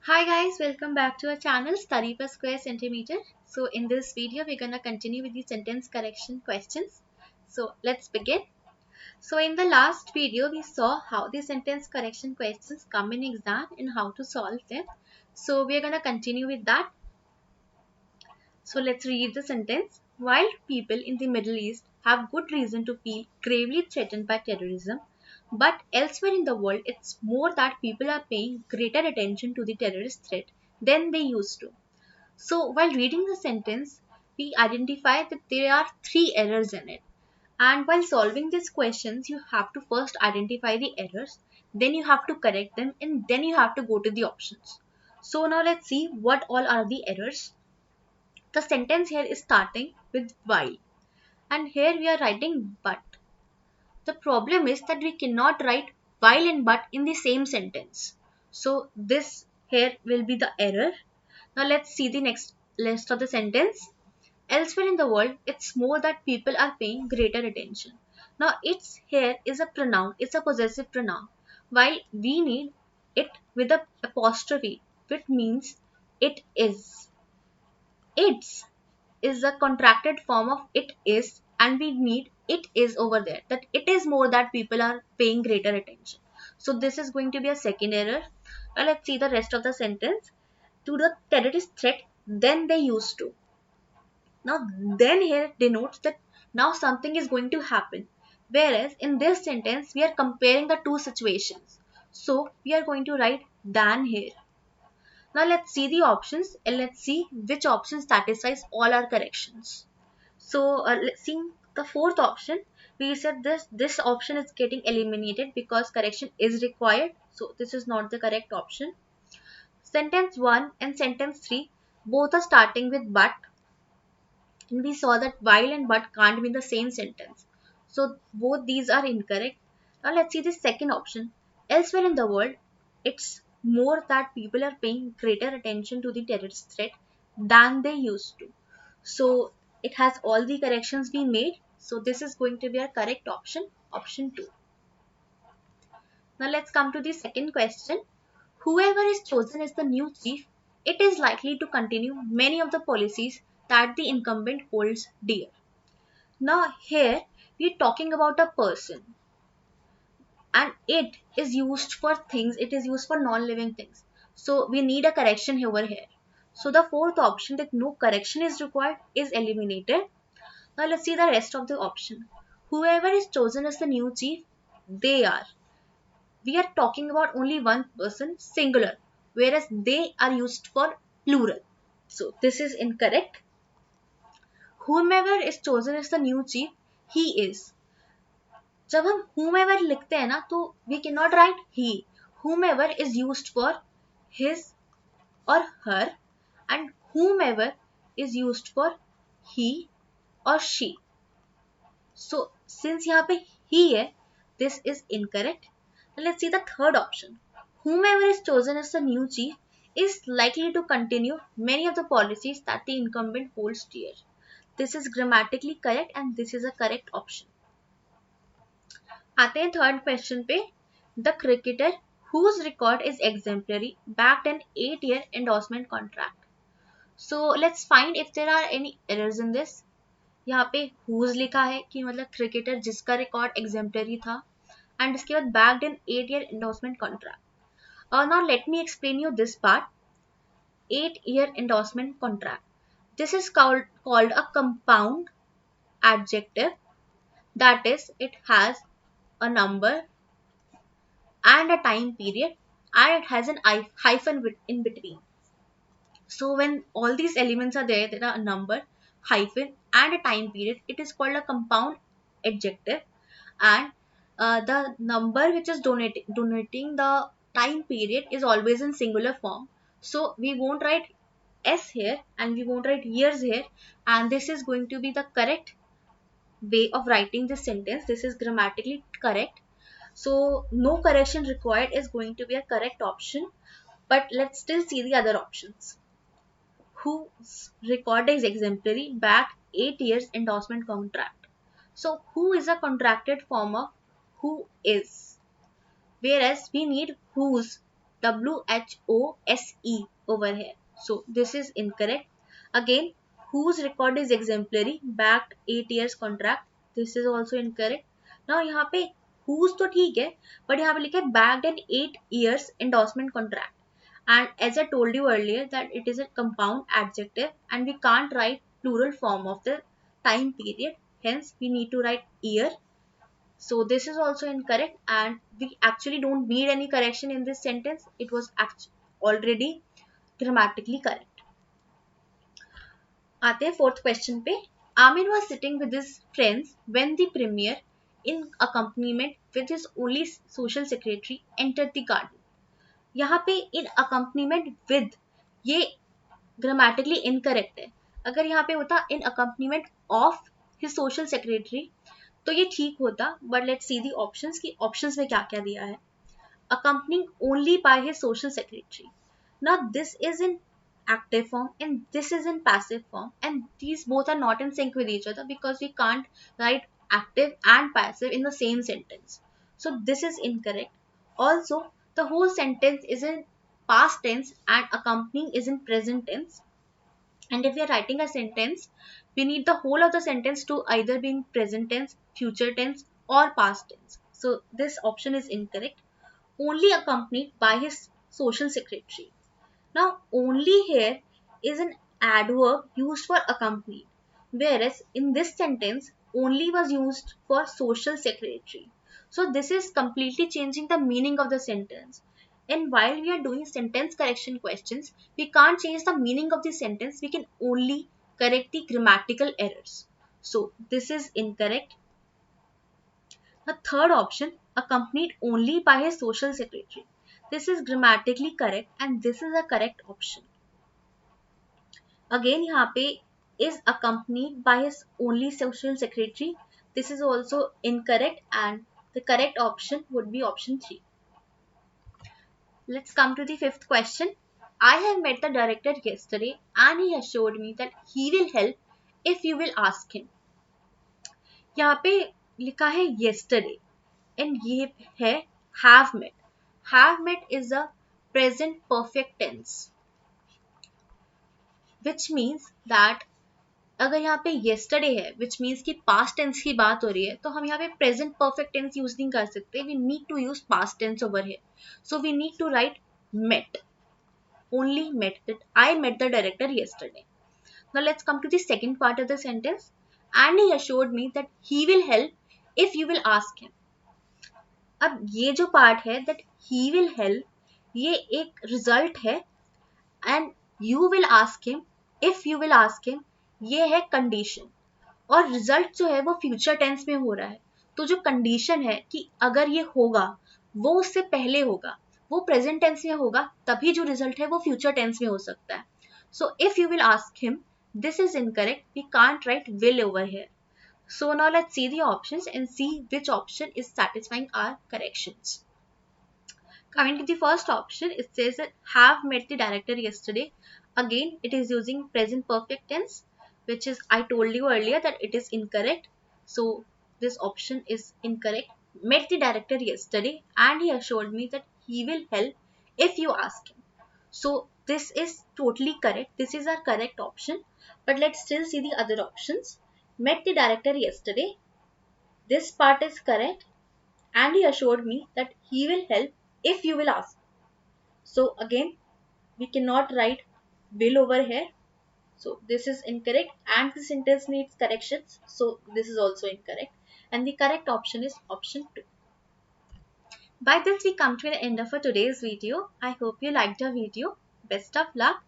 Hi guys, welcome back to our channel Study per Square Centimeter. So in this video we're gonna continue with the sentence correction questions. So let's begin. So in the last video we saw how the sentence correction questions come in exam and how to solve them. So we're gonna continue with that. So let's read the sentence. While people in the Middle East have good reason to feel gravely threatened by terrorism, but elsewhere in the world it's more that people are paying greater attention to the terrorist threat than they used to. So while reading the sentence, we identify that there are three errors in it. And while solving these questions, you have to first identify the errors, then you have to correct them, and then you have to go to the options. So now let's see what all are the errors. The sentence here is starting with while, and here we are writing but. The problem is that we cannot write while and but in the same sentence. So this here will be the error. Now let's see the next rest of the sentence. Elsewhere in the world, it's more that people are paying greater attention. Now it's here is a pronoun, it's a possessive pronoun. While we need it with a apostrophe, which means it is. It's is a contracted form of it is, and we need it is over there, that it is more that people are paying greater attention. So this is going to be a second error. Now let's see the rest of the sentence. To the terrorist threat than they used to. Now then here denotes that now something is going to happen, whereas in this sentence we are comparing the two situations, so we are going to write than here. Now let's see the options and let's see which option satisfies all our corrections. So let's see the fourth option. We said this option is getting eliminated because correction is required. So this is not the correct option. Sentence 1 and sentence 3 both are starting with but, and we saw that while and but can't be in the same sentence. So both these are incorrect. Now let's see the second option. Elsewhere in the world, it's more that people are paying greater attention to the terrorist threat than they used to. So it has all the corrections we made. So this is going to be our correct option, option 2. Now let's come to the second question. Whoever is chosen as the new chief, it is likely to continue many of the policies that the incumbent holds dear. Now here we are talking about a person, and it is used for things, it is used for non-living things. So we need a correction over here. So the fourth option, that no correction is required, is eliminated. Now let's see the rest of the option. Whoever is chosen as the new chief, they are. We are talking about only one person, singular, whereas they are used for plural. So this is incorrect. Whomever is chosen as the new chief, he is. जब हम whomever लिखते हैं ना तो we cannot write he. Whomever is used for his or her, and whomever is used for he or she. So since यहाँ पे he है, this is incorrect. Let's see the third option. Whomever is chosen as the new chief is likely to continue many of the policies that the incumbent holds dear. This is grammatically correct and this is a correct option. आते हैं third question पे. The cricketer whose record is exemplary backed an 8-year endorsement contract. So let's find if there are any errors in this. यहाँ पे whose लिखा है कि मतलब cricketer जिसका रिकॉर्ड एग्जेम्पलरी था, एंड इसके बाद backed an 8-year endorsement contract. Now let me explain you this part. 8-year endorsement contract. This is called a compound adjective, that is it has a number and a time period, and it has an hyphen in between. So when all these elements are there, there are a number, hyphen and a time period, it is called a compound adjective. And the number which is denoting the time period is always in singular form. So we won't write s here and we won't write years here, and this is going to be the correct way of writing this sentence. This is grammatically correct. So no correction required is going to be a correct option. But let's still see the other options. Whose record is exemplary back 8 years endorsement contract. So who is a contracted form of who is, whereas we need whose. WHOSE over here. So this is incorrect. Again, whose record is exemplary, backed 8 years contract. This is also incorrect. Now यहाँ पे whose तो ठीक है, but यहाँ पे लिखा है backed an 8 years endorsement contract. And as I told you earlier that it is a compound adjective and we can't write plural form of the time period. Hence we need to write year. So this is also incorrect and we actually don't need any correction in this sentence. It was already grammatically correct. आते हैं fourth question पे. Amir was sitting with his friends when the premier, in accompaniment with his only social secretary, entered the garden. यहाँ पे in accompaniment with ये grammatically incorrect है. अगर यहाँ पे होता in accompaniment of his social secretary तो ये ठीक होता, but let's see the options कि options में क्या क्या दिया है. Accompanying only by his social secretary. Now this is in active form and this is in passive form, and these both are not in sync with each other because we can't write active and passive in the same sentence. So this is incorrect. Also, the whole sentence is in past tense and accompanying is in present tense. And if we are writing a sentence, we need the whole of the sentence to either be in present tense, future tense, or past tense. So this option is incorrect. Only accompanied by his social secretary. Now, only here is an adverb used for accompanied, whereas in this sentence, only was used for social secretary. So this is completely changing the meaning of the sentence. And while we are doing sentence correction questions, we can't change the meaning of the sentence. We can only correct the grammatical errors. So this is incorrect. The third option, accompanied only by his social secretary. This is grammatically correct and this is a correct option. Again, यहाँ पे is accompanied by his only social secretary. This is also incorrect and the correct option would be option 3. Let's come to the fifth question. I have met the director yesterday and he assured me that he will help if you will ask him. यहाँ पे लिखा है yesterday and ये है have met. Have met is a present perfect tense, which means that अगर यहाँ पे yesterday है which means कि past tense की बात हो रही है तो हम यहाँ पे present perfect tense use नहीं कर सकते. We need to use past tense over here. So we need to write met. Only met, that I met the director yesterday. Now let's come to the second part of the sentence. And he assured me that he will help if you will ask him. अब ये जो part है that he will help ये एक result है and you will ask him, if you will ask him ये है condition और result जो है वो future tense में हो रहा है. तो जो condition है कि अगर ये होगा वो उससे पहले होगा, वो present tense में होगा, तभी जो result है वो future tense में हो सकता है. So if you will ask him, this is incorrect. We can't write will over here. So now let's see the options and see which option is satisfying our corrections. Coming to the first option, it says that have met the director yesterday. Again, it is using present perfect tense, which is I told you earlier that it is incorrect. So this option is incorrect. Met the director yesterday and he assured me that he will help if you ask him. So this is totally correct. This is our correct option. But let's still see the other options. Met the director yesterday. This part is correct. And he assured me that he will help if you will ask. So again, we cannot write will over here. So this is incorrect and the sentence needs corrections. So this is also incorrect. And the correct option is option 2. By this we come to the end of our today's video. I hope you liked our video. Best of luck.